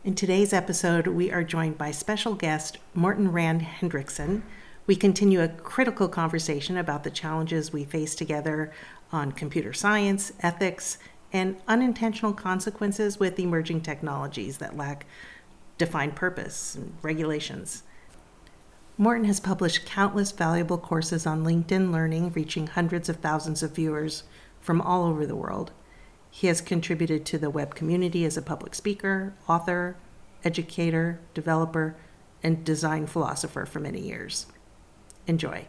In today's episode, we are joined by special guest Morten Rand-Hendriksen. We continue a critical conversation about the challenges we face together on computer science, ethics, and unintentional consequences with emerging technologies that lack defined purpose and regulations. Morten has published countless valuable courses on LinkedIn Learning, reaching hundreds of thousands of viewers from all over the world. He has contributed to the web community as a public speaker, author, educator, developer, and design philosopher for many years. Enjoy.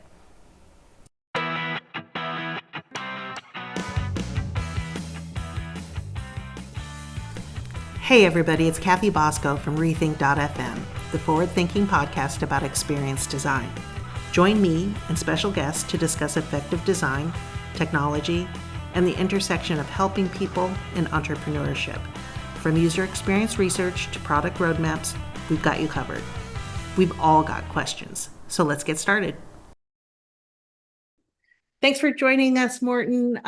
Hey everybody, it's Kathy Bosco from Rethink.fm, the forward-thinking podcast about experience design. Join me and special guests to discuss effective design, technology, and the intersection of helping people and entrepreneurship. From user experience research to product roadmaps, we've got you covered. We've all got questions, so let's get started. Thanks for joining us, Morten.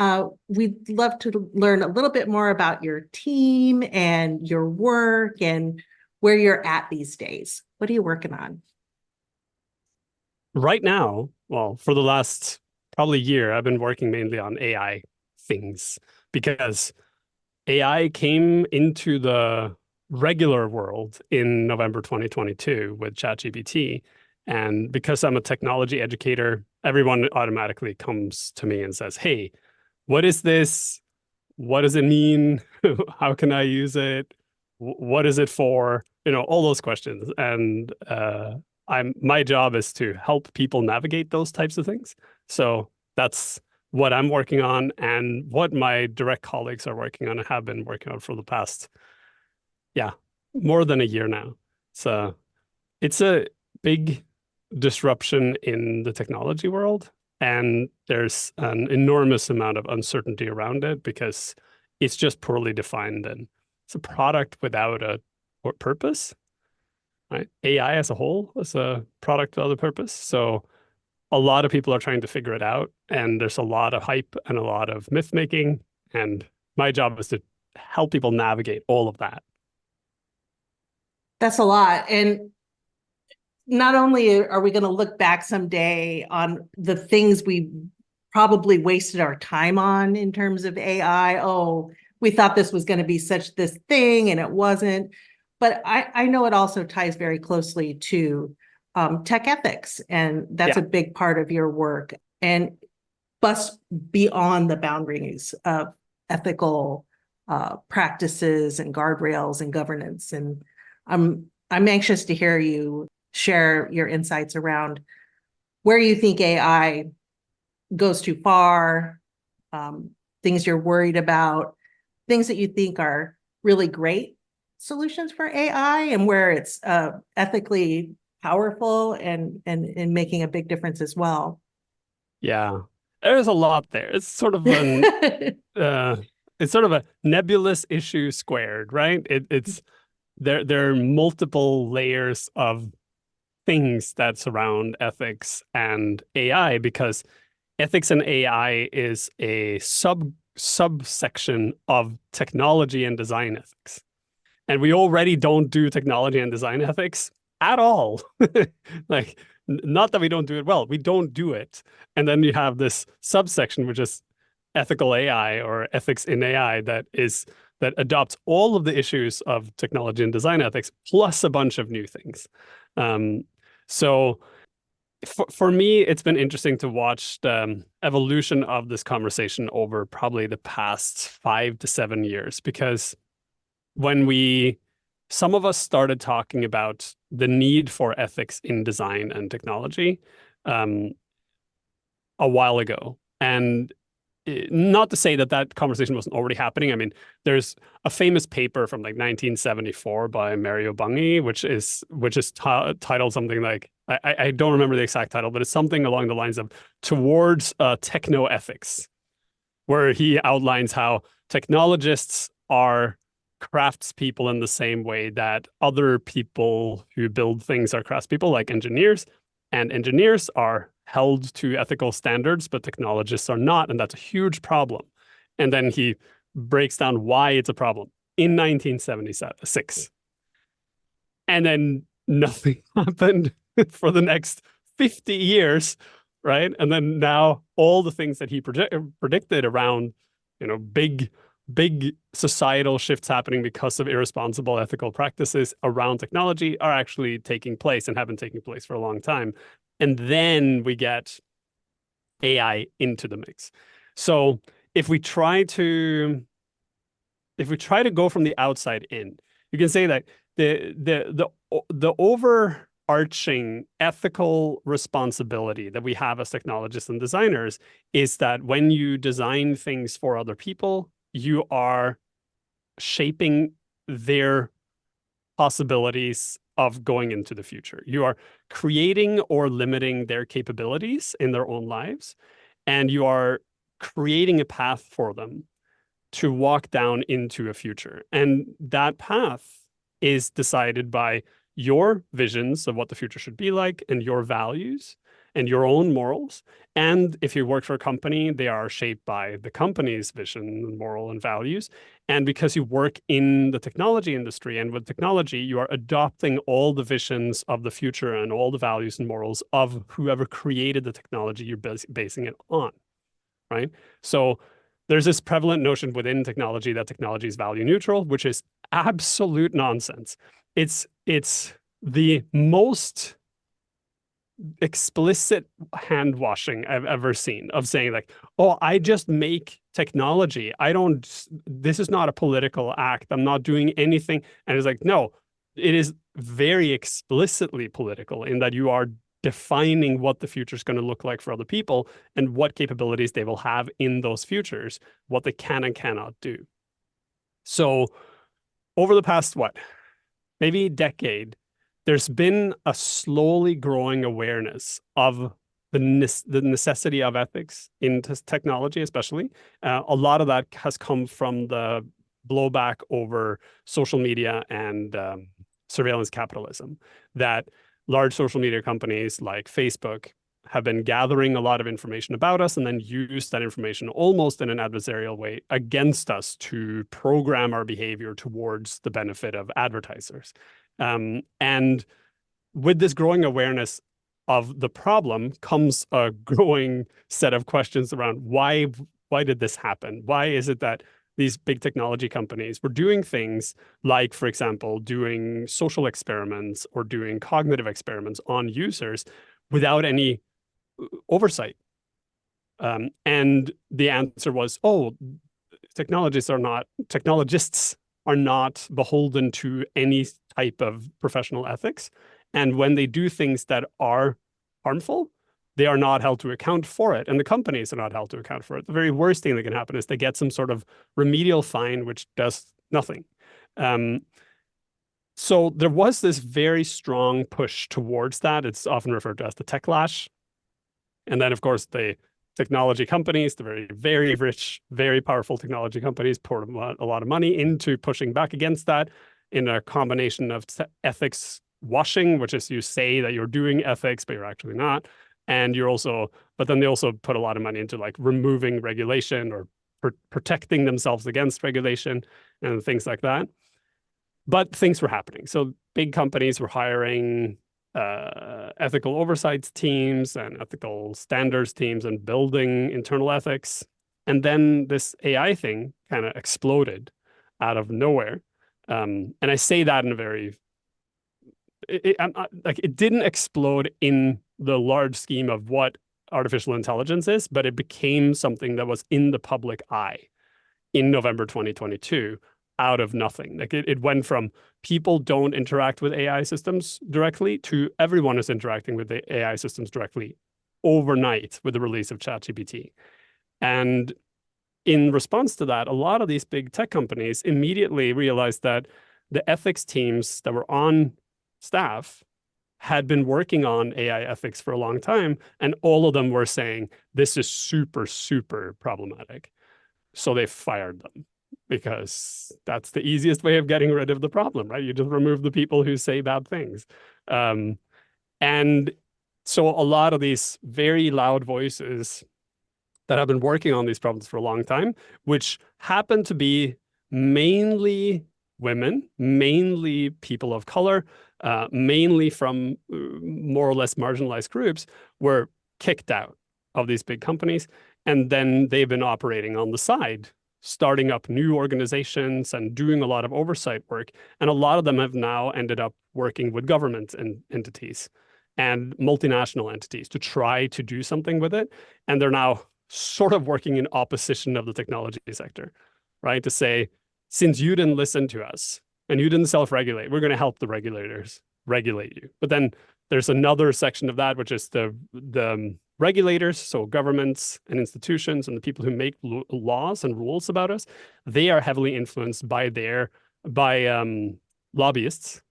We'd love to learn a little bit more about your team and your work and where you're at these days. What are you working on? Right now, well, for the last probably year, I've been working mainly on AI things because AI came into the regular world in November 2022 with ChatGPT. And because I'm a technology educator, everyone automatically comes to me and says, hey, what is this? What does it mean? How can I use it? What is it for? All those questions. And my job is to help people navigate those types of things. So that's what I'm working on and what my direct colleagues are working on and have been working on for the past, more than a year now. So it's a big disruption in the technology world, and there's an enormous amount of uncertainty around it because it's just poorly defined and it's a product without a purpose, right? AI as a whole is a product without a purpose. So a lot of people are trying to figure it out, and there's a lot of hype and a lot of myth making. And my job is to help people navigate all of that. That's a lot. And not only are we going to look back someday on the things we probably wasted our time on in terms of AI. Oh, we thought this was going to be such this thing and it wasn't. But I know it also ties very closely to tech ethics, and that's a big part of your work and bust beyond the boundaries of ethical practices and guardrails and governance. And I'm anxious to hear you share your insights around where you think AI goes too far, things you're worried about, things that you think are really great solutions for AI, and where it's ethically powerful and making a big difference as well. Yeah, there's a lot there. It's sort of an it's sort of a nebulous issue squared, right? It's there are multiple layers of things that surround ethics and AI, because ethics and AI is a subsection of technology and design ethics. And we already don't do technology and design ethics at all. Like, not that we don't do it well, we don't do it. And then you have this subsection, which is ethical AI or ethics in AI, that adopts all of the issues of technology and design ethics, plus a bunch of new things. So for me, it's been interesting to watch the evolution of this conversation over probably the past 5 to 7 years, because when some of us started talking about the need for ethics in design and technology a while ago. And not to say that that conversation wasn't already happening. I mean, there's a famous paper from like 1974 by Mario Bunge, which is titled something like, I don't remember the exact title, but it's something along the lines of Towards Technoethics, where he outlines how technologists are craftspeople in the same way that other people who build things are craftspeople, like engineers, and engineers are held to ethical standards, but technologists are not, and that's a huge problem. And then he breaks down why it's a problem in 1976. and then nothing happened for the next 50 years, right? And then now all the things that he predicted around, big societal shifts happening because of irresponsible ethical practices around technology are actually taking place and have been taking place for a long time. And then we get AI into the mix. So if we try to go from the outside in, you can say that the overarching ethical responsibility that we have as technologists and designers is that when you design things for other people, you are shaping their possibilities of going into the future. You are creating or limiting their capabilities in their own lives, and you are creating a path for them to walk down into a future. And that path is decided by your visions of what the future should be like and your values and your own morals. And if you work for a company, they are shaped by the company's vision, moral, and values. And because you work in the technology industry and with technology, you are adopting all the visions of the future and all the values and morals of whoever created the technology you're basing it on, right? So there's this prevalent notion within technology that technology is value neutral, which is absolute nonsense. It's the most explicit hand washing I've ever seen of saying like, oh, I just make technology. This is not a political act. I'm not doing anything. And it's like, no, it is very explicitly political in that you are defining what the future is going to look like for other people and what capabilities they will have in those futures, what they can and cannot do. So over the past, maybe decade, there's been a slowly growing awareness of the necessity of ethics in technology, especially. A lot of that has come from the blowback over social media and surveillance capitalism, that large social media companies like Facebook have been gathering a lot of information about us and then use that information almost in an adversarial way against us to program our behavior towards the benefit of advertisers. And with this growing awareness of the problem comes a growing set of questions around why did this happen? Why is it that these big technology companies were doing things like, for example, doing social experiments or doing cognitive experiments on users without any oversight? And the answer was, oh, technologists are not beholden to any type of professional ethics. And when they do things that are harmful, they are not held to account for it. And the companies are not held to account for it. The very worst thing that can happen is they get some sort of remedial fine, which does nothing. So there was this very strong push towards that. It's often referred to as the techlash. And then, of course, the technology companies, the very, very rich, very powerful technology companies poured a lot of money into pushing back against that in a combination of ethics washing, which is you say that you're doing ethics, but you're actually not. And but then they also put a lot of money into like removing regulation or protecting themselves against regulation and things like that. But things were happening. So big companies were hiring ethical oversight teams and ethical standards teams and building internal ethics. And then this AI thing kind of exploded out of nowhere. And I say that in a very, it didn't explode in the large scheme of what artificial intelligence is, but it became something that was in the public eye in November 2022 out of nothing. Like it went from people don't interact with AI systems directly to everyone is interacting with the AI systems directly overnight with the release of ChatGPT. And in response to that, a lot of these big tech companies immediately realized that the ethics teams that were on staff had been working on AI ethics for a long time, and all of them were saying, this is super, super problematic. So they fired them because that's the easiest way of getting rid of the problem, right? You just remove the people who say bad things. And so a lot of these very loud voices that have been working on these problems for a long time, which happen to be mainly women, mainly people of color, mainly from more or less marginalized groups, were kicked out of these big companies. And then they've been operating on the side, starting up new organizations and doing a lot of oversight work. And a lot of them have now ended up working with government entities and multinational entities to try to do something with it. And they're now sort of working in opposition of the technology sector, right? To say, since you didn't listen to us and you didn't self-regulate, we're going to help the regulators regulate you. But then there's another section of that, which is the regulators, so governments and institutions and the people who make laws and rules about us. They are heavily influenced by lobbyists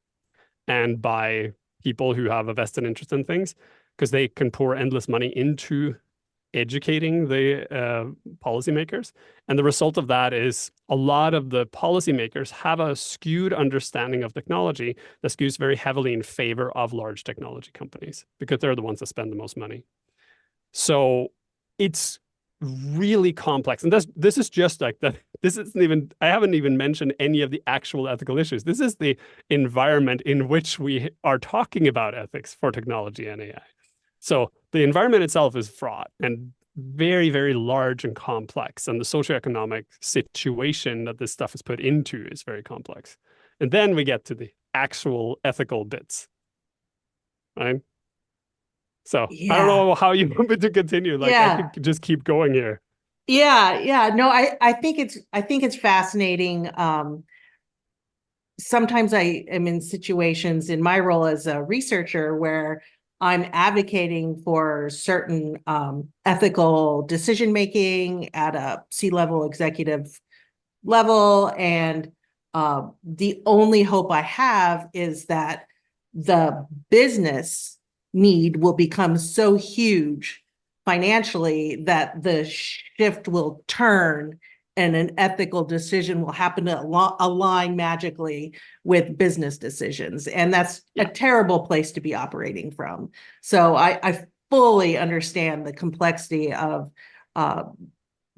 and by people who have a vested interest in things, because they can pour endless money into educating the policymakers. And the result of that is a lot of the policymakers have a skewed understanding of technology that skews very heavily in favor of large technology companies because they're the ones that spend the most money. So it's really complex. And this is just like that. This isn't even, I haven't even mentioned any of the actual ethical issues. This is the environment in which we are talking about ethics for technology and AI. So the environment itself is fraught and very, very large and complex. And the socioeconomic situation that this stuff is put into is very complex. And then we get to the actual ethical bits, right? So I don't know how you want me to continue. Like I could just keep going here. Yeah. No, I think it's fascinating. Sometimes I am in situations in my role as a researcher where I'm advocating for certain ethical decision making at a C-level executive level. And the only hope I have is that the business need will become so huge financially that the shift will turn and an ethical decision will happen to align magically with business decisions. And that's a terrible place to be operating from. So I fully understand the complexity of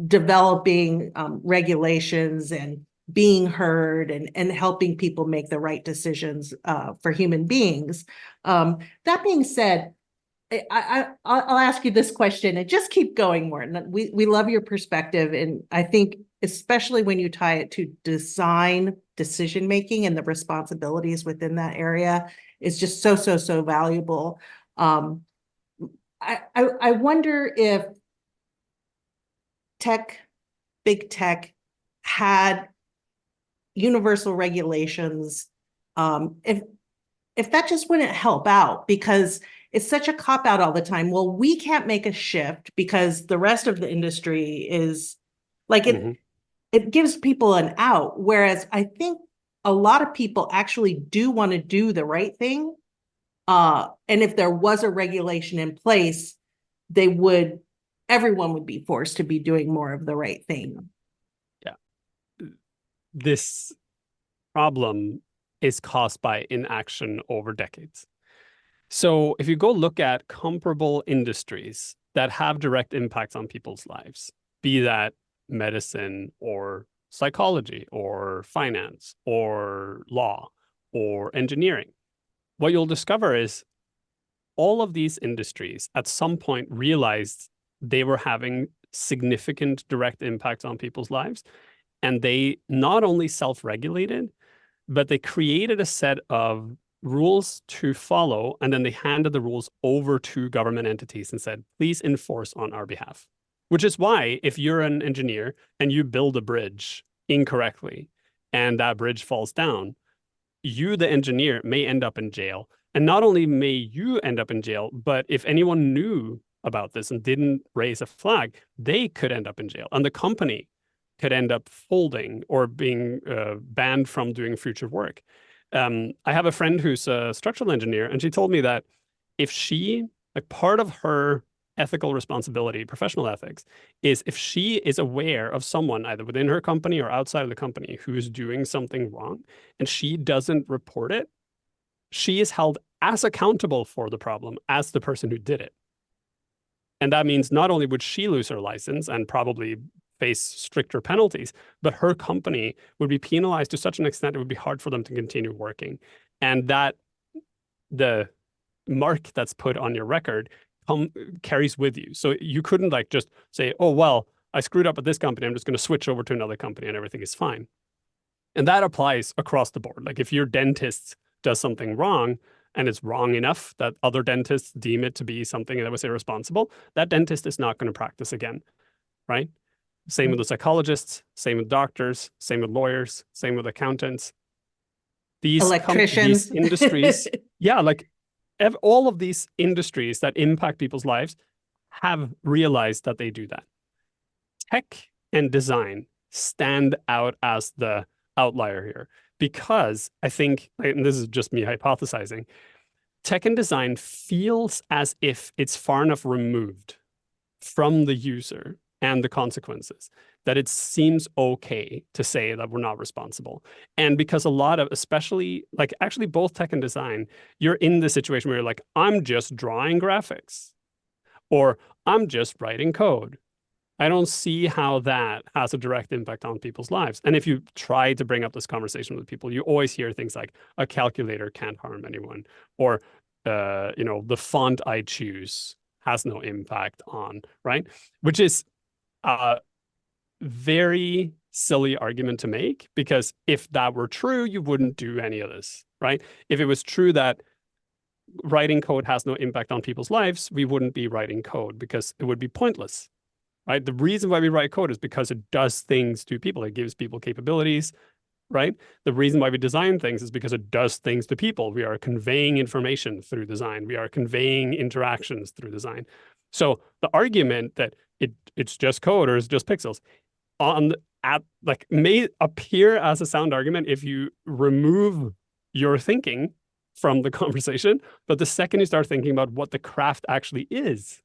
developing regulations and being heard and helping people make the right decisions for human beings. That being said, I'll ask you this question and just keep going, Morten. We love your perspective. And I think especially when you tie it to design decision making and the responsibilities within that area is just so valuable. I wonder if big tech had universal regulations, if that just wouldn't help out, because it's such a cop out all the time. Well, we can't make a shift because the rest of the industry is like it gives people an out. Whereas I think a lot of people actually do want to do the right thing. And if there was a regulation in place, everyone would be forced to be doing more of the right thing. Yeah. This problem is caused by inaction over decades. So if you go look at comparable industries that have direct impacts on people's lives, be that medicine or psychology or finance or law or engineering, what you'll discover is all of these industries at some point realized they were having significant direct impacts on people's lives. And they not only self-regulated, but they created a set of rules to follow, and then they handed the rules over to government entities and said, please enforce on our behalf. Which is why if you're an engineer and you build a bridge incorrectly and that bridge falls down, you, the engineer, may end up in jail. And not only may you end up in jail, but if anyone knew about this and didn't raise a flag, they could end up in jail. And the company could end up folding or being banned from doing future work. I have a friend who's a structural engineer, and she told me that if she, like part of her ethical responsibility, professional ethics, is if she is aware of someone either within her company or outside of the company who is doing something wrong, and she doesn't report it, she is held as accountable for the problem as the person who did it. And that means not only would she lose her license and probably face stricter penalties, but her company would be penalized to such an extent it would be hard for them to continue working. And that the mark that's put on your record carries with you. So you couldn't like just say, oh, well, I screwed up at this company, I'm just going to switch over to another company and everything is fine. And that applies across the board. Like if your dentist does something wrong and it's wrong enough that other dentists deem it to be something that was irresponsible, that dentist is not going to practice again, right? Same with the psychologists, same with doctors, same with lawyers, same with accountants. These Electricians. industries, yeah, like all of these industries that impact people's lives have realized that they do that. Tech and design stand out as the outlier here because I think, and this is just me hypothesizing, tech and design feels as if it's far enough removed from the user and the consequences that it seems okay to say that we're not responsible. And because a lot of, especially like actually both tech and design, you're in the situation where you're like, I'm just drawing graphics or I'm just writing code. I don't see how that has a direct impact on people's lives. And if you try to bring up this conversation with people, you always hear things like a calculator can't harm anyone, or the font I choose has no impact on, right? Which is a very silly argument to make, because if that were true, you wouldn't do any of this, right? If it was true that writing code has no impact on people's lives, we wouldn't be writing code because it would be pointless. Right? The reason why we write code is because it does things to people. It gives people capabilities, right? The reason why we design things is because it does things to people. We are conveying information through design. We are conveying interactions through design. So the argument that it's just code or it's just pixels may appear as a sound argument if you remove your thinking from the conversation, but the second you start thinking about what the craft actually is,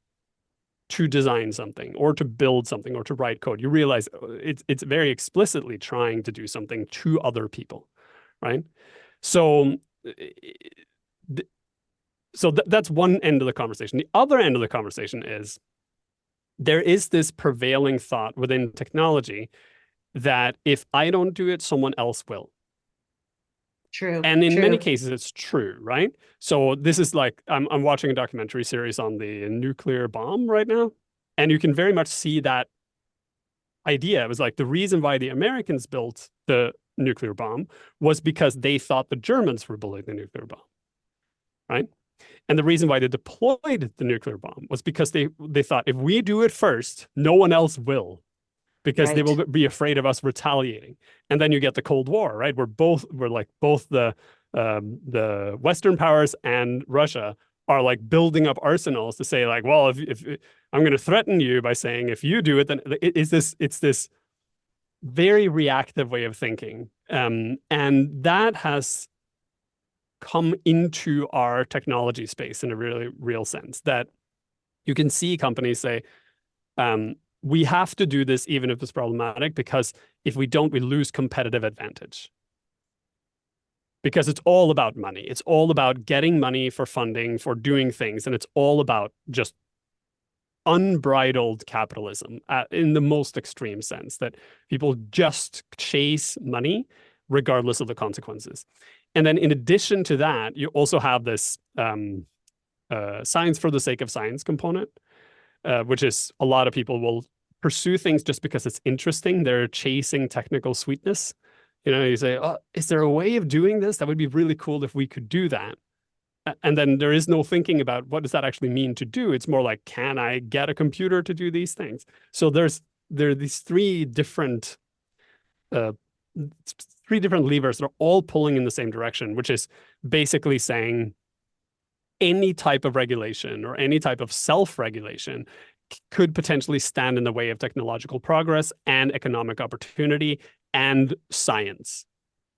to design something or to build something or to write code, you realize it's very explicitly trying to do something to other people, right? So that's one end of the conversation. The other end of the conversation is there is this prevailing thought within technology that if I don't do it, someone else will. True. And in many cases, it's true, right? So this is like, I'm watching a documentary series on the nuclear bomb right now, and you can very much see that idea. It was like the reason why the Americans built the nuclear bomb was because they thought the Germans were building the nuclear bomb, right? And the reason why they deployed the nuclear bomb was because they thought if we do it first, no one else will, because they will be afraid of us retaliating. And then you get the Cold War, right? Where both the Western powers and Russia are like building up arsenals to say like, well, if I'm going to threaten you by saying if you do it, then it's this very reactive way of thinking. And that has come into our technology space in a really real sense, that you can see companies say, we have to do this even if it's problematic, because if we don't, we lose competitive advantage. Because it's all about money. It's all about getting money for funding, for doing things. And it's all about just unbridled capitalism in the most extreme sense, that people just chase money regardless of the consequences. And then in addition to that, you also have this science for the sake of science component, which is a lot of people will pursue things just because it's interesting. They're chasing technical sweetness. You say, oh, is there a way of doing this? That would be really cool if we could do that. And then there is no thinking about what does that actually mean to do. It's more like, can I get a computer to do these things? So there are these three different levers that are all pulling in the same direction, which is basically saying any type of regulation or any type of self-regulation could potentially stand in the way of technological progress and economic opportunity and science.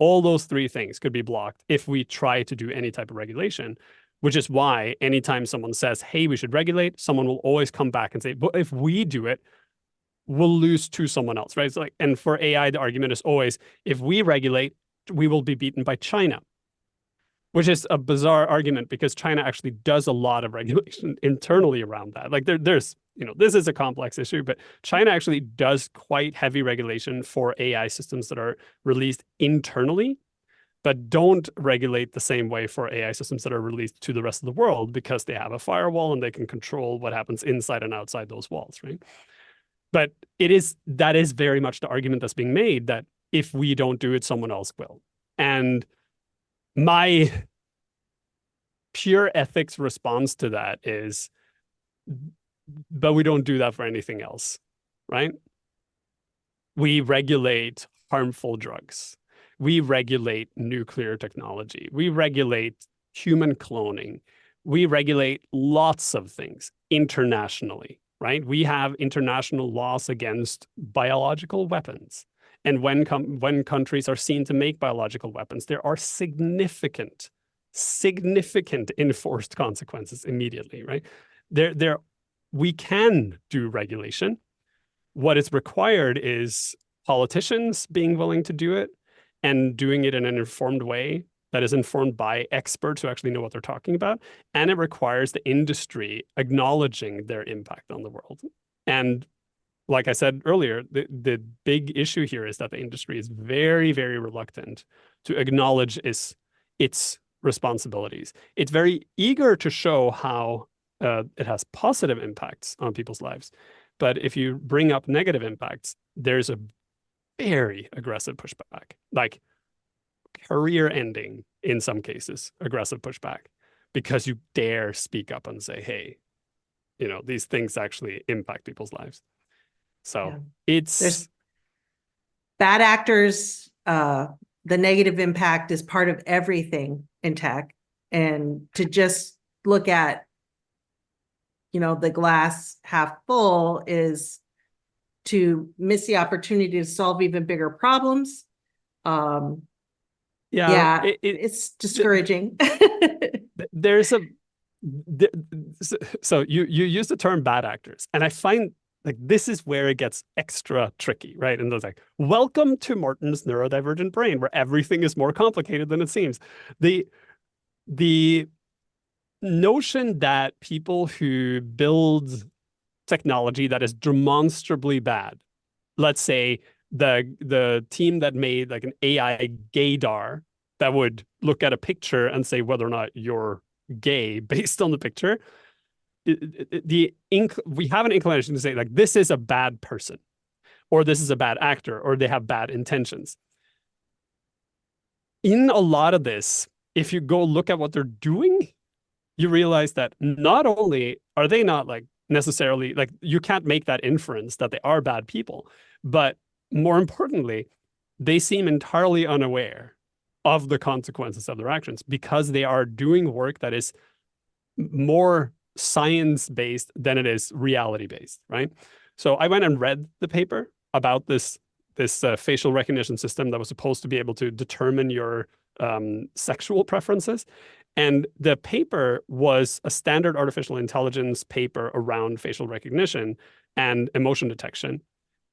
All those three things could be blocked if we try to do any type of regulation, which is why anytime someone says, hey, we should regulate, someone will always come back and say, but if we do it, we'll lose to someone else, right? It's like, and for AI, the argument is always, if we regulate, we will be beaten by China. which is a bizarre argument because China actually does a lot of regulation internally around that. Like there's, this is a complex issue, but China actually does quite heavy regulation for AI systems that are released internally, but don't regulate the same way for AI systems that are released to the rest of the world because they have a firewall and they can control what happens inside and outside those walls, right? But that is very much the argument that's being made, that if we don't do it, someone else will. And my pure ethics response to that is, but we don't do that for anything else, right? We regulate harmful drugs. We regulate nuclear technology. We regulate human cloning. We regulate lots of things internationally, right? We have international laws against biological weapons. And when countries are seen to make biological weapons, there are significant enforced consequences immediately, right? We can do regulation. What is required is politicians being willing to do it and doing it in an informed way that is informed by experts who actually know what they're talking about. And it requires the industry acknowledging their impact on the world. And like I said earlier, the big issue here is that the industry is very, very reluctant to acknowledge its responsibilities. It's very eager to show how it has positive impacts on people's lives. But if you bring up negative impacts, there's a very aggressive pushback, like career ending in some cases, aggressive pushback, because you dare speak up and say, hey, these things actually impact people's lives. So there's bad actors. The negative impact is part of everything in tech. And to just look at, the glass half full is to miss the opportunity to solve even bigger problems. It's discouraging. So you use the term bad actors, and I find like this is where it gets extra tricky, right? And there's like, welcome to Morten's neurodivergent brain, where everything is more complicated than it seems. The notion that people who build technology that is demonstrably bad, let's say the team that made like an AI gaydar that would look at a picture and say whether or not you're gay based on the picture, we have an inclination to say like this is a bad person, or this is a bad actor, or they have bad intentions. In a lot of this, if you go look at what they're doing, you realize that not only are they not like necessarily like, you can't make that inference that they are bad people, but more importantly, they seem entirely unaware of the consequences of their actions because they are doing work that is more science-based than it is reality-based, right? So I went and read the paper about this facial recognition system that was supposed to be able to determine your sexual preferences. And the paper was a standard artificial intelligence paper around facial recognition and emotion detection.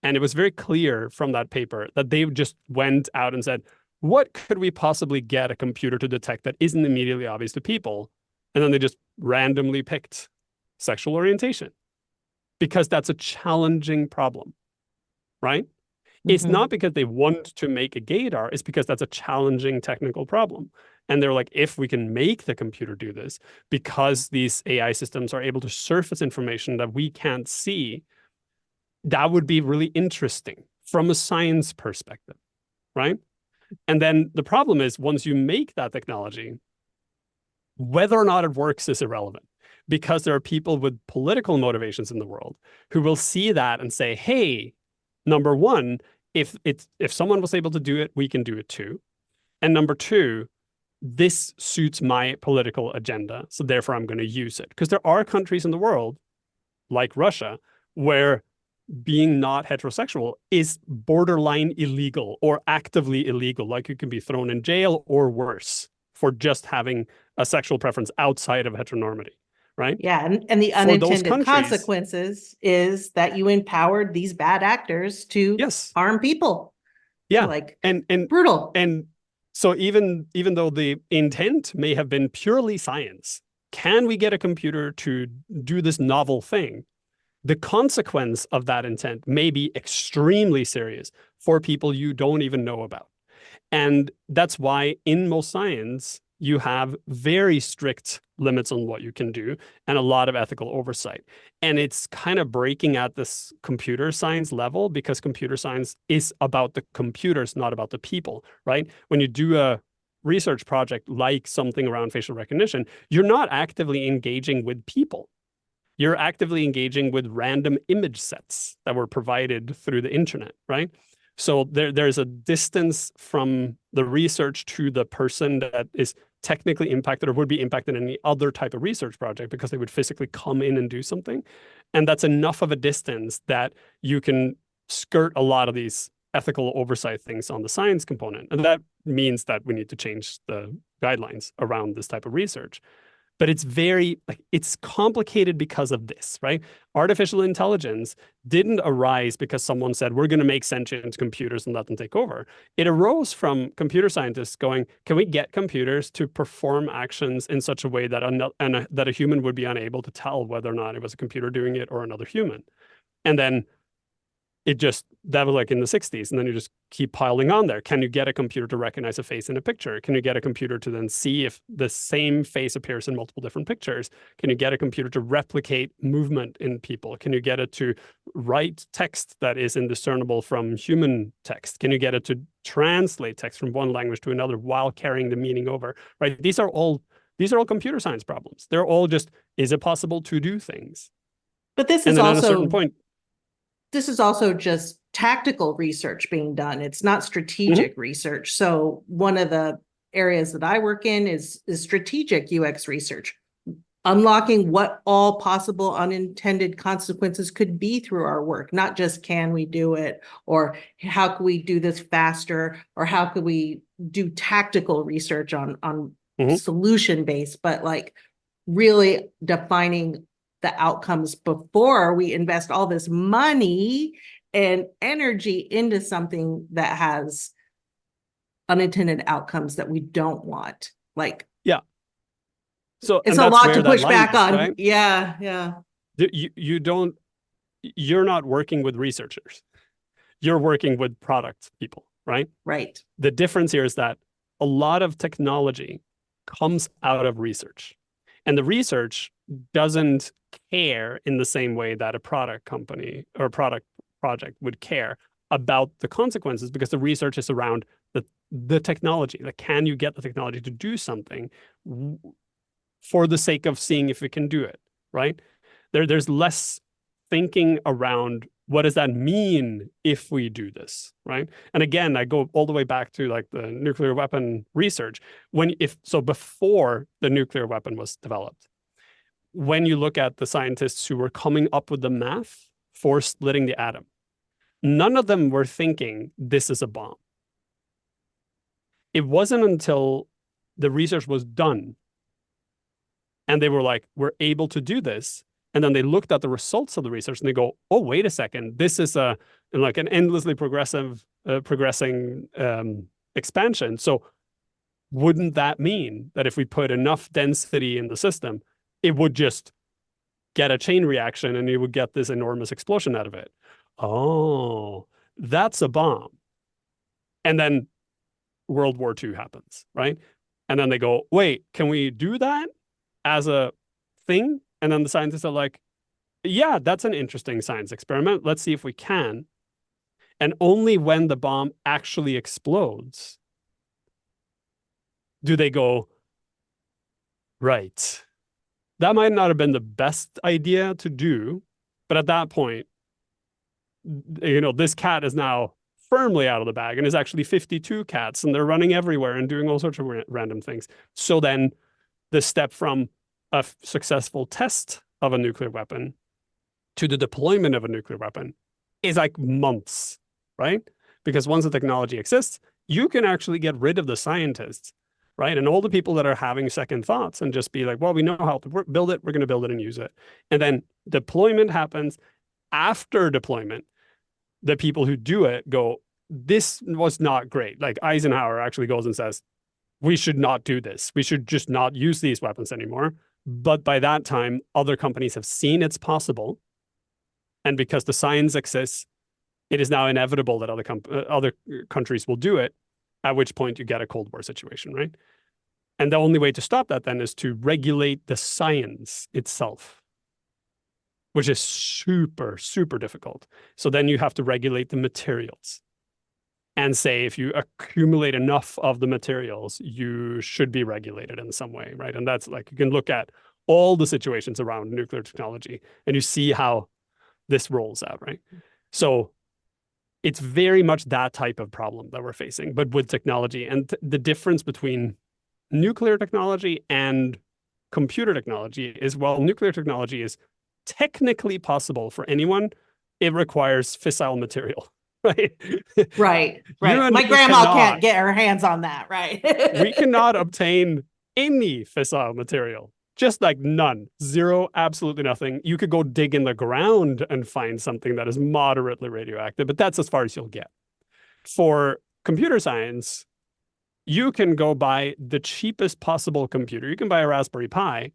And it was very clear from that paper that they just went out and said, what could we possibly get a computer to detect that isn't immediately obvious to people? And then they just randomly picked sexual orientation because that's a challenging problem, right? It's not because they want to make a gaydar, it's because that's a challenging technical problem. And they're like, if we can make the computer do this, because these AI systems are able to surface information that we can't see, that would be really interesting from a science perspective, right? And then the problem is, once you make that technology, whether or not it works is irrelevant, because there are people with political motivations in the world who will see that and say, hey, number one, if someone was able to do it, we can do it too. And number two, this suits my political agenda, so therefore I'm going to use it. Because there are countries in the world, like Russia, where being not heterosexual is borderline illegal or actively illegal. Like you can be thrown in jail or worse for just having a sexual preference outside of heteronormity, right? Yeah, and the unintended consequences is that you empowered these bad actors to harm people. Yeah, like and brutal. And So even though the intent may have been purely science, can we get a computer to do this novel thing? The consequence of that intent may be extremely serious for people you don't even know about. And that's why in most science, you have very strict limits on what you can do and a lot of ethical oversight. And it's kind of breaking at this computer science level because computer science is about the computers, not about the people, right? When you do a research project like something around facial recognition, you're not actively engaging with people. You're actively engaging with random image sets that were provided through the internet, right? So there's a distance from the research to the person that is technically impacted or would be impacted in any other type of research project because they would physically come in and do something. And that's enough of a distance that you can skirt a lot of these ethical oversight things on the science component. And that means that we need to change the guidelines around this type of research. But it's very like it's complicated because of this, right? Artificial intelligence didn't arise because someone said we're going to make sentient computers and let them take over. It arose from computer scientists going, can we get computers to perform actions in such a way that that a human would be unable to tell whether or not it was a computer doing it or another human? And then that was like in the 60s. And then you just keep piling on there. Can you get a computer to recognize a face in a picture? Can you get a computer to then see if the same face appears in multiple different pictures? Can you get a computer to replicate movement in people? Can you get it to write text that is indiscernible from human text? Can you get it to translate text from one language to another while carrying the meaning over, right? These are all computer science problems. They're all just, is it possible to do things? But this And is then at a certain also point, this is also just tactical research being done. It's not strategic research. So one of the areas that I work in is strategic UX research, unlocking what all possible unintended consequences could be through our work, not just can we do it, or how can we do this faster, or how could we do tactical research on solution based, but like really defining the outcomes before we invest all this money and energy into something that has unintended outcomes that we don't want. Like, yeah. So, it's and a that's lot to where that push line back is, on. right? Yeah. You're not working with researchers. You're working with product people, right? Right. The difference here is that a lot of technology comes out of research. And the research doesn't care in the same way that a product company or a product project would care about the consequences because the research is around the technology. Like, can you get the technology to do something for the sake of seeing if it can do it, right? There's less thinking around what does that mean if we do this, right? And again, I go all the way back to like the nuclear weapon research. Before the nuclear weapon was developed, when you look at the scientists who were coming up with the math for splitting the atom, none of them were thinking this is a bomb. It wasn't until the research was done and they were like, we're able to do this. And then they looked at the results of the research and they go, oh, wait a second, this is like an endlessly progressing expansion. So wouldn't that mean that if we put enough density in the system, it would just get a chain reaction and you would get this enormous explosion out of it? Oh, that's a bomb. And then World War II happens, right? And then they go, wait, can we do that as a thing? And then the scientists are like, yeah, that's an interesting science experiment. Let's see if we can. And only when the bomb actually explodes do they go, right, that might not have been the best idea to do. But at that point, this cat is now firmly out of the bag and is actually 52 cats and they're running everywhere and doing all sorts of random things. So then the step from a successful test of a nuclear weapon to the deployment of a nuclear weapon is like months, right? Because once the technology exists, you can actually get rid of the scientists, right? And all the people that are having second thoughts and just be like, well, we know how to build it. We're going to build it and use it. And then deployment happens. After deployment, the people who do it go, this was not great. Like Eisenhower actually goes and says, we should not do this. We should just not use these weapons anymore. But by that time, other companies have seen it's possible. And because the science exists, it is now inevitable that other countries will do it, at which point you get a Cold War situation, right? And the only way to stop that then is to regulate the science itself, which is super, super difficult. So then you have to regulate the materials and say if you accumulate enough of the materials, you should be regulated in some way, right? And that's like, you can look at all the situations around nuclear technology and you see how this rolls out, right? So it's very much that type of problem that we're facing, but with technology. And the difference between nuclear technology and computer technology is, well, nuclear technology is technically possible for anyone. It requires fissile material, right? Right, You right. and My me grandma can't cannot, get her hands on that, right? we cannot obtain any fissile material. Just like none, zero, absolutely nothing. You could go dig in the ground and find something that is moderately radioactive, but that's as far as you'll get. For computer science, you can go buy the cheapest possible computer. You can buy a Raspberry Pi,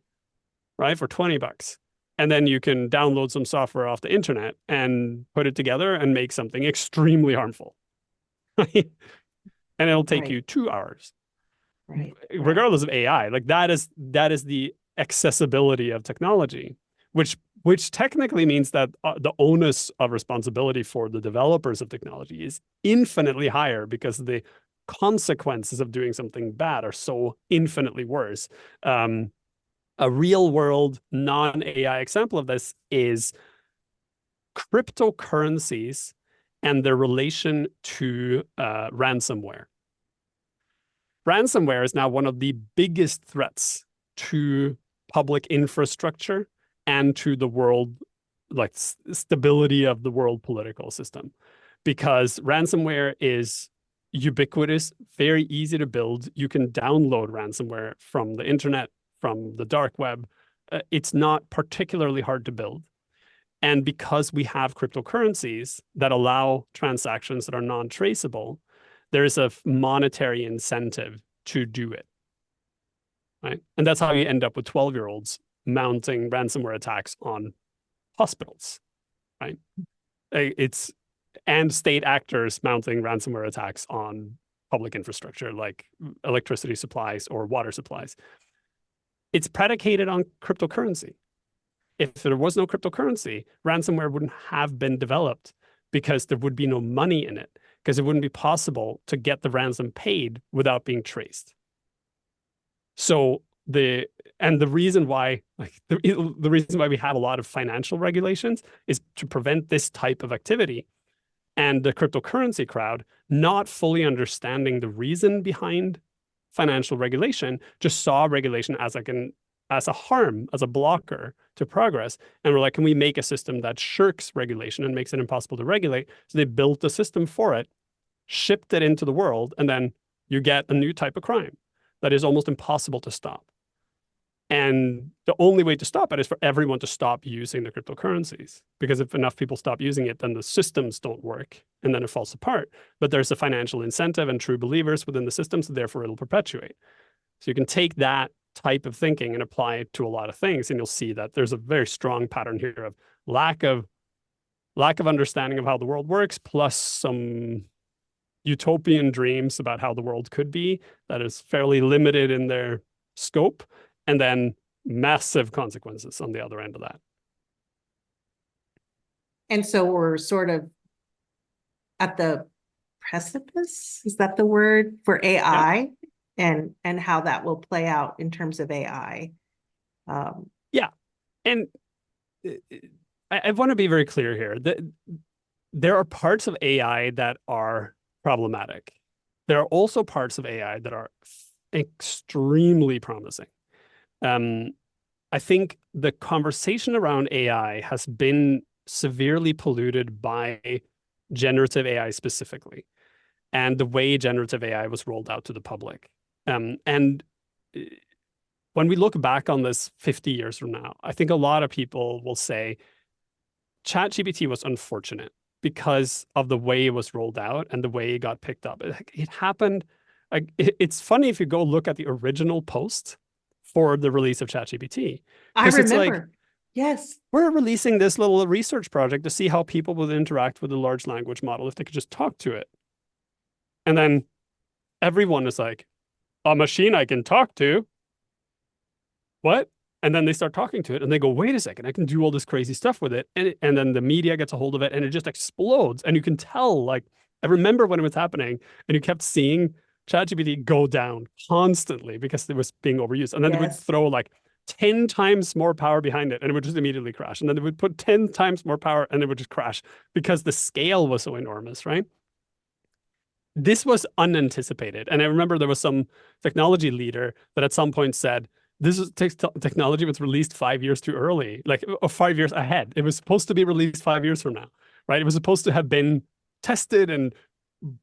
right, for $20. And then you can download some software off the internet and put it together and make something extremely harmful. Right? And it'll take Right, you 2 hours, right, right. regardless of AI. Like that is the accessibility of technology, which technically means that the onus of responsibility for the developers of technology is infinitely higher because the consequences of doing something bad are so infinitely worse. A real world non-AI example of this is cryptocurrencies and their relation to ransomware. Ransomware is now one of the biggest threats to public infrastructure and to the world, like stability of the world political system, because ransomware is ubiquitous, very easy to build. You can download ransomware from the internet, from the dark web. It's not particularly hard to build. And because we have cryptocurrencies that allow transactions that are non-traceable, there's a monetary incentive to do it, right? And that's how you end up with 12-year-olds mounting ransomware attacks on hospitals, right? And state actors mounting ransomware attacks on public infrastructure like electricity supplies or water supplies. It's predicated on cryptocurrency. If there was no cryptocurrency, ransomware wouldn't have been developed because there would be no money in it, because it wouldn't be possible to get the ransom paid without being traced. So the reason why, like the reason why we have a lot of financial regulations is to prevent this type of activity. And the cryptocurrency crowd, not fully understanding the reason behind financial regulation, just saw regulation as a harm, as a blocker to progress. And we're like, can we make a system that shirks regulation and makes it impossible to regulate? So they built a system for it, shipped it into the world, and then you get a new type of crime that is almost impossible to stop. And the only way to stop it is for everyone to stop using the cryptocurrencies. Because if enough people stop using it, then the systems don't work and then it falls apart. But there's a financial incentive and true believers within the system, so therefore it'll perpetuate. So you can take that type of thinking and apply it to a lot of things, and you'll see that there's a very strong pattern here of lack of understanding of how the world works, plus some utopian dreams about how the world could be that is fairly limited in their scope, and then massive consequences on the other end of that. And so we're sort of at the precipice, is that the word, for AI? Yeah. And how that will play out in terms of AI. Yeah. And I want to be very clear here that there are parts of AI that are problematic. There are also parts of AI that are extremely promising. I think the conversation around AI has been severely polluted by generative AI specifically, and the way generative AI was rolled out to the public. And when we look back on this 50 years from now, I think a lot of people will say ChatGPT was unfortunate because of the way it was rolled out and the way it got picked up. It happened. Like it's funny if you go look at the original post for the release of ChatGPT, I because it's like, remember. Yes. we're releasing this little research project to see how people would interact with a large language model if they could just talk to it. And then everyone is like, a machine I can talk to? What? And then they start talking to it and they go, wait a second, I can do all this crazy stuff with it. And then the media gets a hold of it and it just explodes. And you can tell, like, I remember when it was happening and you kept seeing ChatGPT go down constantly because it was being overused. And then they would Yes. throw like 10 times more power behind it and it would just immediately crash. And then they would put 10 times more power and it would just crash because the scale was so enormous, right? This was unanticipated. And I remember there was some technology leader that at some point said, this is technology was released 5 years too early, like, or 5 years ahead. It was supposed to be released 5 years from now, right? It was supposed to have been tested and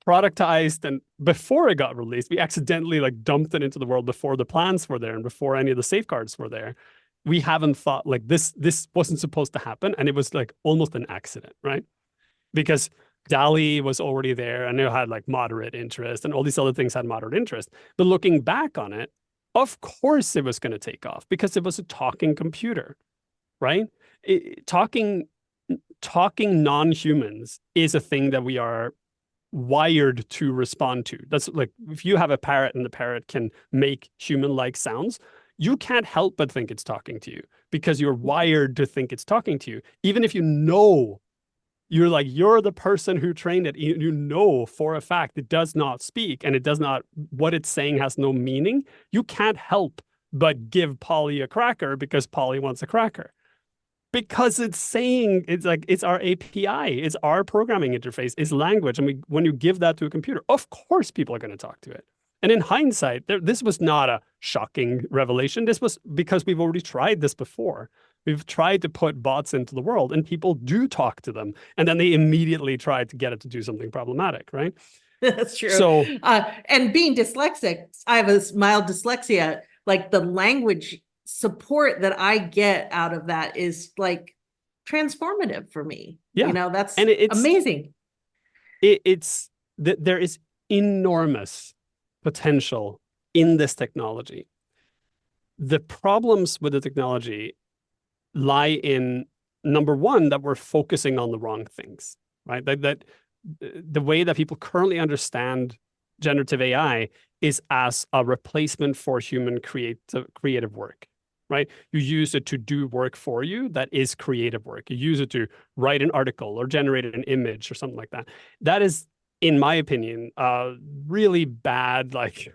productized, and before it got released, we accidentally like dumped it into the world before the plans were there and before any of the safeguards were there. We haven't thought like this wasn't supposed to happen, and it was like almost an accident, right? Because DALI was already there and it had like moderate interest and all these other things had moderate interest. But looking back on it, of course it was going to take off because it was a talking computer, right? Talking non-humans is a thing that we are wired to respond to. That's like, if you have a parrot and the parrot can make human-like sounds, you can't help but think it's talking to you because you're wired to think it's talking to you. Even if you know you're the person who trained it. You know for a fact it does not speak and it does not, what it's saying has no meaning. You can't help but give Polly a cracker because Polly wants a cracker. Because it's saying, it's like, it's our API, it's our programming interface, it's language. And when you give that to a computer, of course people are going to talk to it. And in hindsight, this was not a shocking revelation. This was because we've already tried this before. We've tried to put bots into the world and people do talk to them. And then they immediately try to get it to do something problematic, right? That's true. So, And being dyslexic, I have a mild dyslexia, like the language support that I get out of that is like transformative for me. yeah. That's And amazing. there is enormous potential in this technology. The problems with the technology lie in, number one, that we're focusing on the wrong things, right? That the way that people currently understand generative AI is as a replacement for human creative work, right? You use it to do work for you that is creative work. You use it to write an article or generate an image or something like that. That is, in my opinion, really bad, like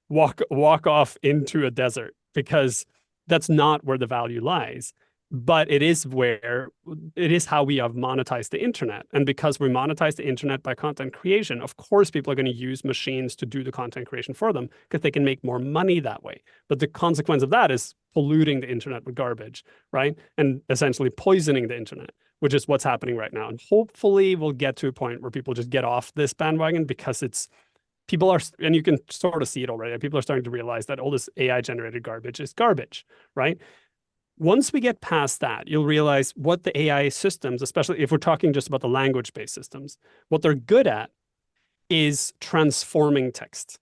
walk off into a desert, because that's not where the value lies. But it is how we have monetized the internet. And because we monetize the internet by content creation, of course, people are going to use machines to do the content creation for them because they can make more money that way. But the consequence of that is polluting the internet with garbage, right? And essentially poisoning the internet, which is what's happening right now. And hopefully we'll get to a point where people just get off this bandwagon, because people are, and you can sort of see it already, people are starting to realize that all this AI generated garbage is garbage, right? Once we get past that, you'll realize what the AI systems, especially if we're talking just about the language-based systems, what they're good at is transforming text.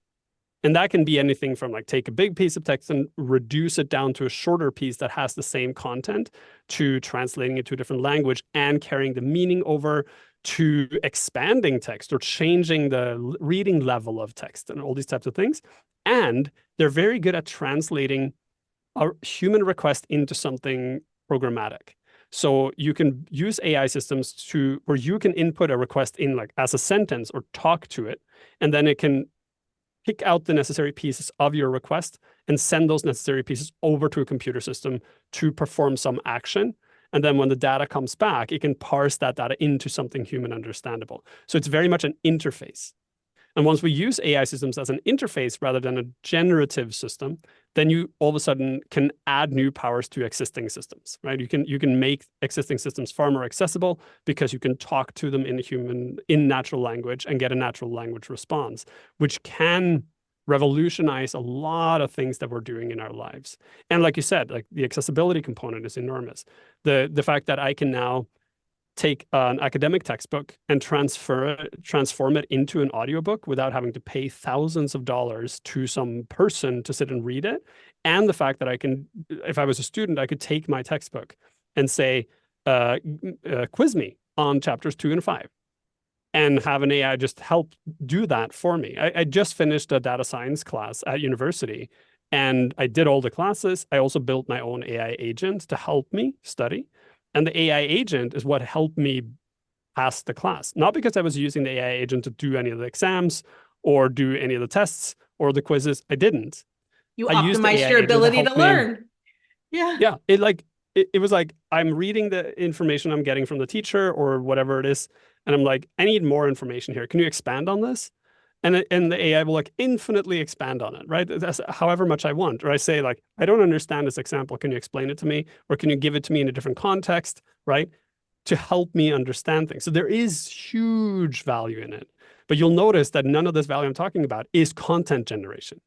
And that can be anything from like take a big piece of text and reduce it down to a shorter piece that has the same content, to translating it to a different language and carrying the meaning over, to expanding text or changing the reading level of text and all these types of things. And they're very good at translating a human request into something programmatic. So you can use AI systems where you can input a request in like as a sentence or talk to it, and then it can pick out the necessary pieces of your request and send those necessary pieces over to a computer system to perform some action. And then when the data comes back, it can parse that data into something human understandable. So it's very much an interface. And once we use AI systems as an interface rather than a generative system, then you all of a sudden can add new powers to existing systems, right? You can make existing systems far more accessible because you can talk to them in natural language and get a natural language response, which can revolutionize a lot of things that we're doing in our lives. And like you said, like the accessibility component is enormous. The fact that I can now take an academic textbook and transform it into an audiobook without having to pay thousands of dollars to some person to sit and read it. And the fact that I can, if I was a student, I could take my textbook and say, quiz me on chapters 2 and 5, and have an AI just help do that for me. I just finished a data science class at university, and I did all the classes. I also built my own AI agent to help me study. And the AI agent is what helped me pass the class, not because I was using the AI agent to do any of the exams or do any of the tests or the quizzes. I didn't. You I used the optimized AI your agent to ability to help me. learn. Yeah. Yeah, it was like I'm reading the information I'm getting from the teacher or whatever it is, and I'm like, I need more information here. Can you expand on this? And the AI will like infinitely expand on it, right? That's however much I want. Or I say like, I don't understand this example. Can you explain it to me? Or can you give it to me in a different context, right? To help me understand things. So there is huge value in it. But you'll notice that none of this value I'm talking about is content generation,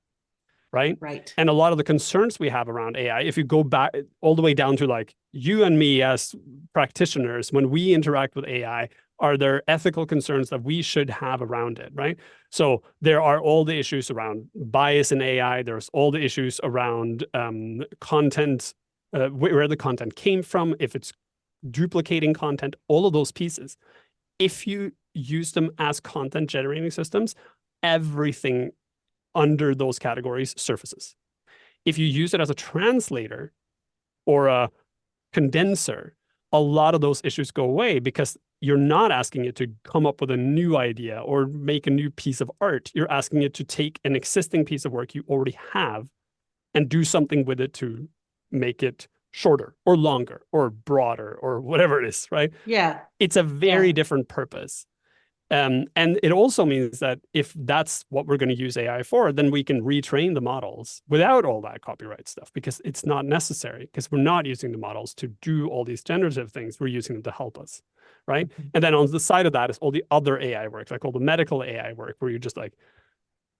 right? Right. And a lot of the concerns we have around AI, if you go back all the way down to like you and me as practitioners, when we interact with AI, are there ethical concerns that we should have around it, right? So there are all the issues around bias in AI. There's all the issues around content, where the content came from, if it's duplicating content, all of those pieces. If you use them as content generating systems, everything under those categories surfaces. If you use it as a translator or a condenser, a lot of those issues go away because you're not asking it to come up with a new idea or make a new piece of art. You're asking it to take an existing piece of work you already have and do something with it to make it shorter or longer or broader or whatever it is, right? Yeah. It's a very different purpose. And it also means that if that's what we're going to use AI for, then we can retrain the models without all that copyright stuff because it's not necessary, because we're not using the models to do all these generative things. We're using them to help us, right? And then on the side of that is all the other AI work, like all the medical AI work, where you're just like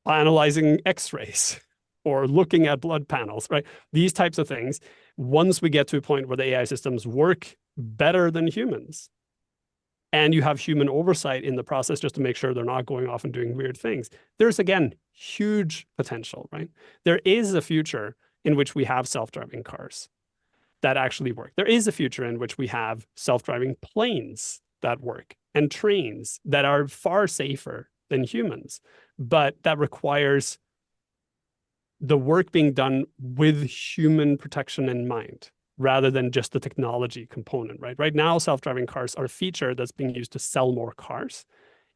analyzing X-rays or looking at blood panels, right? These types of things. Once we get to a point where the AI systems work better than humans, and you have human oversight in the process just to make sure they're not going off and doing weird things, there's, again, huge potential, right? There is a future in which we have self-driving cars that actually work. There is a future in which we have self-driving planes that work and trains that are far safer than humans, but that requires the work being done with human protection in mind, rather than just the technology component, right? Right now, self-driving cars are a feature that's being used to sell more cars.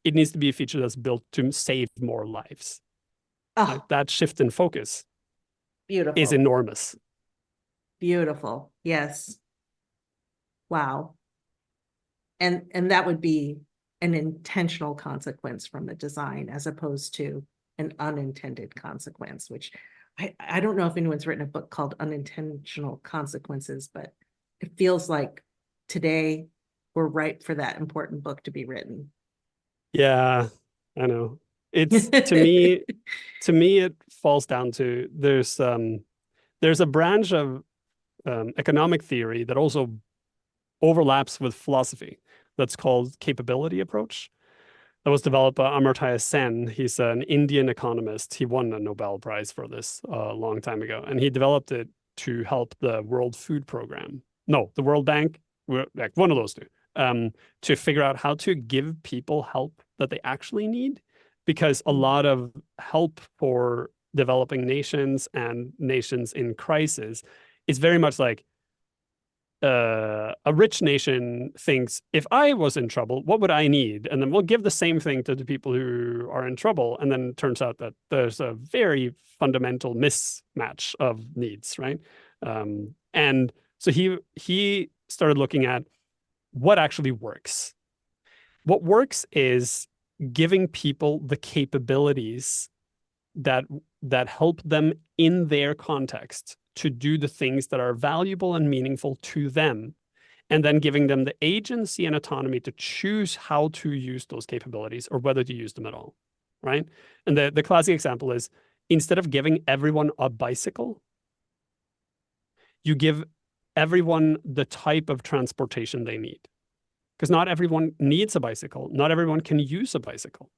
It needs to be a feature that's built to save more lives. Like Oh, that shift in focus is beautiful. enormous. Beautiful. Yes. Wow. And that would be an intentional consequence from the design as opposed to an unintended consequence, which I don't know if anyone's written a book called Unintentional Consequences, but it feels like today we're ripe for that important book to be written. Yeah, I know. It's to me it falls down to there's a branch of economic theory that also overlaps with philosophy that's called capability approach. That was developed by Amartya Sen. He's an Indian economist. He won a Nobel Prize for this a long time ago, and he developed it to help the World Food Program. No, the World Bank, like one of those two, to figure out how to give people help that they actually need, because a lot of help for developing nations and nations in crisis is very much like a rich nation thinks, if I was in trouble, what would I need? And then we'll give the same thing to the people who are in trouble. And then it turns out that there's a very fundamental mismatch of needs, right? And so he started looking at what actually works. What works is giving people the capabilities that help them in their context to do the things that are valuable and meaningful to them, and then giving them the agency and autonomy to choose how to use those capabilities or whether to use them at all, right? And the classic example is, instead of giving everyone a bicycle, you give everyone the type of transportation they need. because not everyone needs a bicycle. Not everyone can use a bicycle.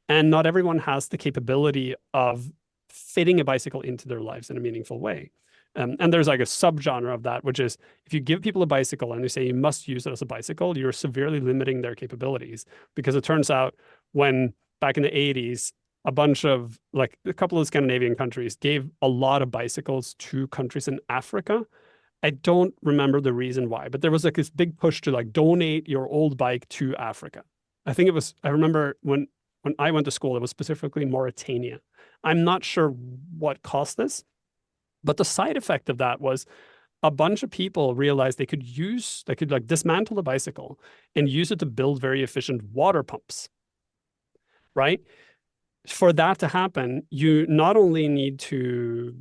And not everyone has the capability of fitting a bicycle into their lives in a meaningful way. And there's like a subgenre of that, which is if you give people a bicycle and you say you must use it as a bicycle, you're severely limiting their capabilities. Because it turns out when back in the 80s, like a couple of Scandinavian countries gave a lot of bicycles to countries in Africa. I don't remember the reason why, but there was like this big push to like donate your old bike to Africa. I remember when I went to school, it was specifically Mauritania. I'm not sure what caused this, but the side effect of that was a bunch of people realized they could like dismantle the bicycle and use it to build very efficient water pumps, right? For that to happen, you not only need to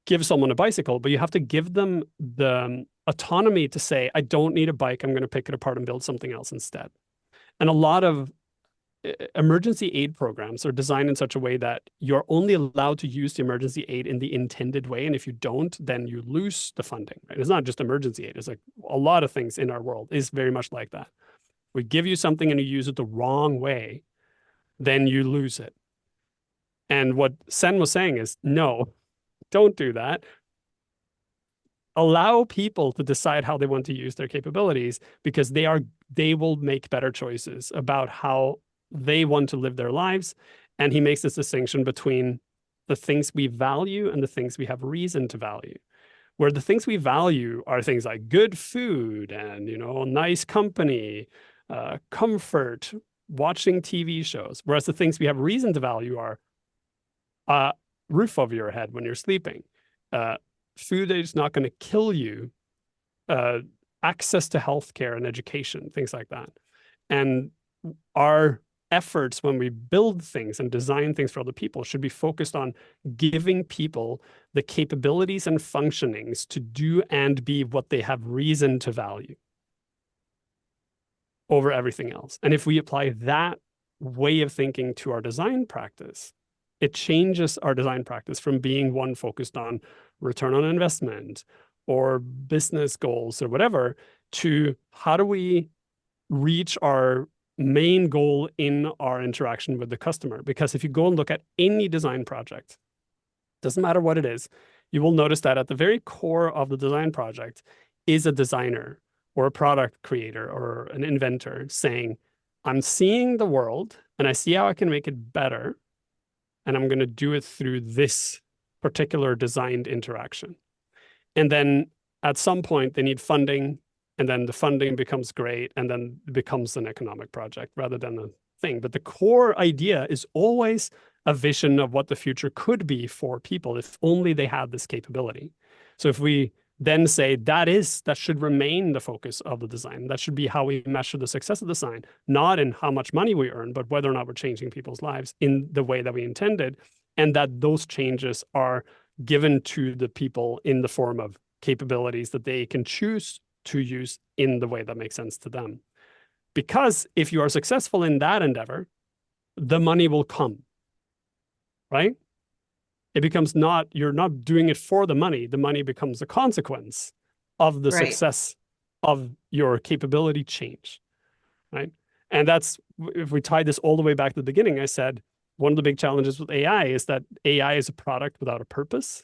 give someone a bicycle, but you have to give them the autonomy to say, I don't need a bike. I'm going to pick it apart and build something else instead. And a lot of emergency aid programs are designed in such a way that you're only allowed to use the emergency aid in the intended way. And if you don't, then you lose the funding, right? It's not just emergency aid. It's like a lot of things in our world is very much like that. We give you something and you use it the wrong way, then you lose it. And what Sen was saying is, no, don't do that. Allow people to decide how they want to use their capabilities because they will make better choices about how they want to live their lives. And he makes this distinction between the things we value and the things we have reason to value. Where the things we value are things like good food and, nice company, comfort, watching TV shows. Whereas the things we have reason to value are a roof over your head when you're sleeping, food that is not going to kill you, access to healthcare and education, things like that. And our efforts when we build things and design things for other people should be focused on giving people the capabilities and functionings to do and be what they have reason to value over everything else. And if we apply that way of thinking to our design practice, it changes our design practice from being one focused on return on investment or business goals or whatever to how do we reach our main goal in our interaction with the customer. Because if you go and look at any design project, doesn't matter what it is, you will notice that at the very core of the design project is a designer or a product creator or an inventor saying, I'm seeing the world and I see how I can make it better. And I'm going to do it through this particular designed interaction. And then at some point they need funding, and then the funding becomes great, and then it becomes an economic project rather than a thing. But the core idea is always a vision of what the future could be for people if only they had this capability. So if we then say that should remain the focus of the design, that should be how we measure the success of the design, not in how much money we earn, but whether or not we're changing people's lives in the way that we intended, and that those changes are given to the people in the form of capabilities that they can choose to use in the way that makes sense to them. Because if you are successful in that endeavor, the money will come, right? It becomes you're not doing it for the money becomes a consequence of the success of your capability change, right? And that's, if we tie this all the way back to the beginning, I said, one of the big challenges with AI is that AI is a product without a purpose.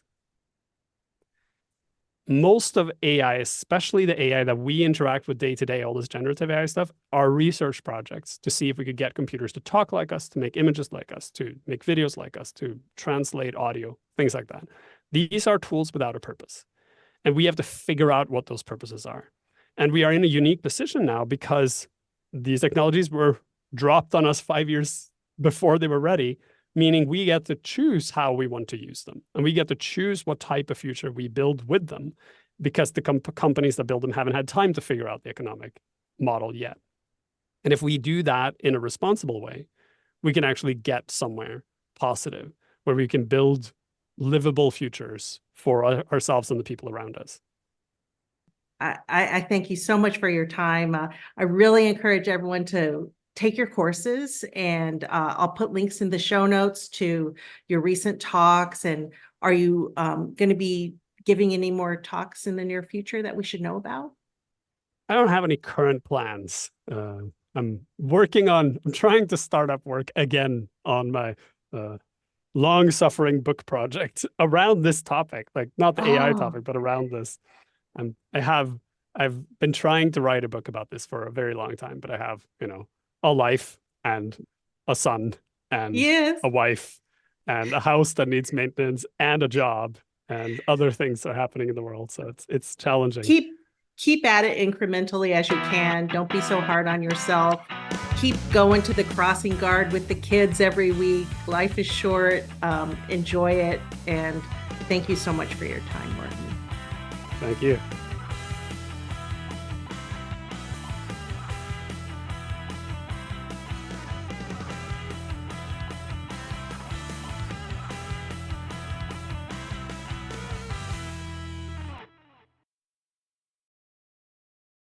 Most of AI, especially the AI that we interact with day to day, all this generative AI stuff, are research projects to see if we could get computers to talk like us, to make images like us, to make videos like us, to translate audio, things like that. These are tools without a purpose. And we have to figure out what those purposes are. And we are in a unique position now because these technologies were dropped on us 5 years before they were ready, meaning we get to choose how we want to use them. And we get to choose what type of future we build with them because the companies that build them haven't had time to figure out the economic model yet. And if we do that in a responsible way, we can actually get somewhere positive where we can build livable futures for ourselves and the people around us. I thank you so much for your time. I really encourage everyone to take your courses, and I'll put links in the show notes to your recent talks. And are you going to be giving any more talks in the near future that we should know about? I don't have any current plans. I'm trying to start up work again on my long-suffering book project around this topic, like not the AI Oh, topic, but around this. I've been trying to write a book about this for a very long time, but I have, a life and a son and yes. a wife and a house that needs maintenance and a job and other things that are happening in the world. So it's challenging. Keep at it incrementally as you can. Don't be so hard on yourself. Keep going to the crossing guard with the kids every week. Life is short. Enjoy it. And thank you so much for your time, Morten. Thank you.